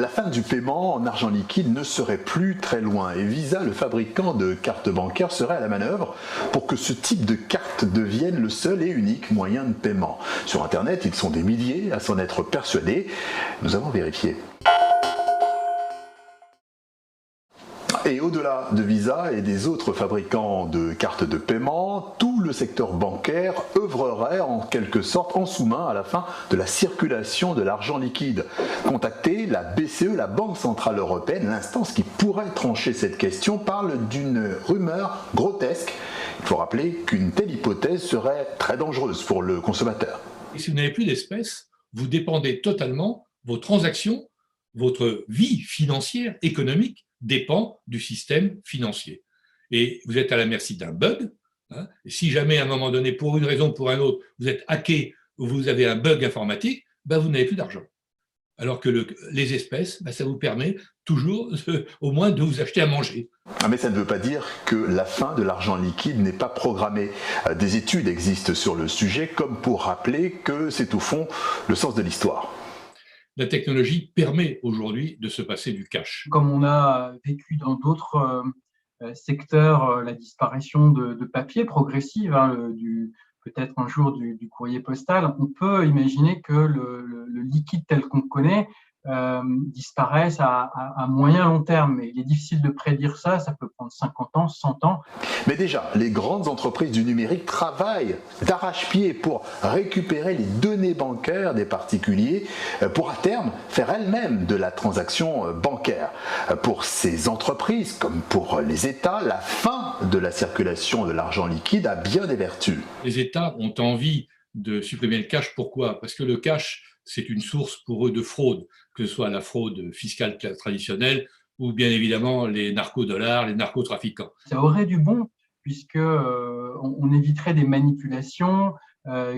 La fin du paiement en argent liquide ne serait plus très loin et Visa, le fabricant de cartes bancaires, serait à la manœuvre pour que ce type de carte devienne le seul et unique moyen de paiement. Sur Internet, ils sont des milliers à s'en être persuadés. Nous avons vérifié. Et au-delà de Visa et des autres fabricants de cartes de paiement, tout le secteur bancaire œuvrerait en quelque sorte en sous-main à la fin de la circulation de l'argent liquide. Contactée, la BCE, la Banque Centrale Européenne, l'instance qui pourrait trancher cette question, parle d'une rumeur grotesque. Il faut rappeler qu'une telle hypothèse serait très dangereuse pour le consommateur. Et si vous n'avez plus d'espèces, vous dépendez totalement, vos transactions, votre vie financière, économique, dépend du système financier. Et vous êtes à la merci d'un bug. Hein, et si jamais à un moment donné, pour une raison ou pour une autre, vous êtes hacké ou vous avez un bug informatique, ben vous n'avez plus d'argent. Alors que les espèces, ça vous permet toujours au moins de vous acheter à manger. Mais ça ne veut pas dire que la fin de l'argent liquide n'est pas programmée. Des études existent sur le sujet, comme pour rappeler que c'est au fond le sens de l'histoire. La technologie permet aujourd'hui de se passer du cash. Comme on a vécu dans d'autres secteurs la disparition de papier progressive, peut-être un jour du courrier postal, on peut imaginer que le liquide tel qu'on le connaît disparaisse à moyen long terme. Mais il est difficile de prédire ça peut prendre 50 ans, 100 ans. Mais déjà, les grandes entreprises du numérique travaillent d'arrache-pied pour récupérer les données bancaires des particuliers pour à terme faire elles-mêmes de la transaction bancaire. Pour ces entreprises, comme pour les États, la fin de la circulation de l'argent liquide a bien des vertus. Les États ont envie de supprimer le cash. Pourquoi? Parce que le cash, c'est une source pour eux de fraude, que ce soit la fraude fiscale traditionnelle ou bien évidemment les narcodollars, les narcotrafiquants. Ça aurait du bon, puisque on éviterait des manipulations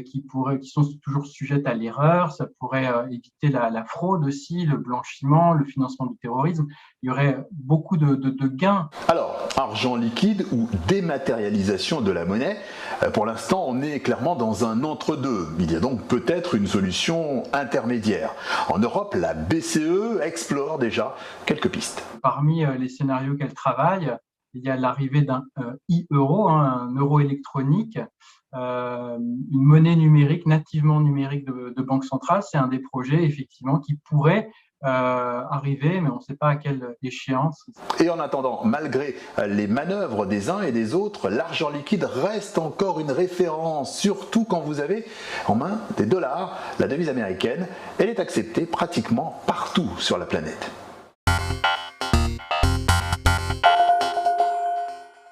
qui sont toujours sujettes à l'erreur. Ça pourrait éviter la fraude aussi, le blanchiment, le financement du terrorisme. Il y aurait beaucoup de gains. Alors, argent liquide ou dématérialisation de la monnaie, pour l'instant, on est clairement dans un entre-deux. Il y a donc peut-être une solution intermédiaire. En Europe, la BCE explore déjà quelques pistes. Parmi les scénarios qu'elle travaille, il y a l'arrivée d'un e-euro, un euro électronique, une monnaie numérique, nativement numérique de banque centrale. C'est un des projets effectivement qui pourrait arriver, mais on ne sait pas à quelle échéance. Et en attendant, malgré les manœuvres des uns et des autres, l'argent liquide reste encore une référence, surtout quand vous avez en main des dollars. La devise américaine, elle est acceptée pratiquement partout sur la planète.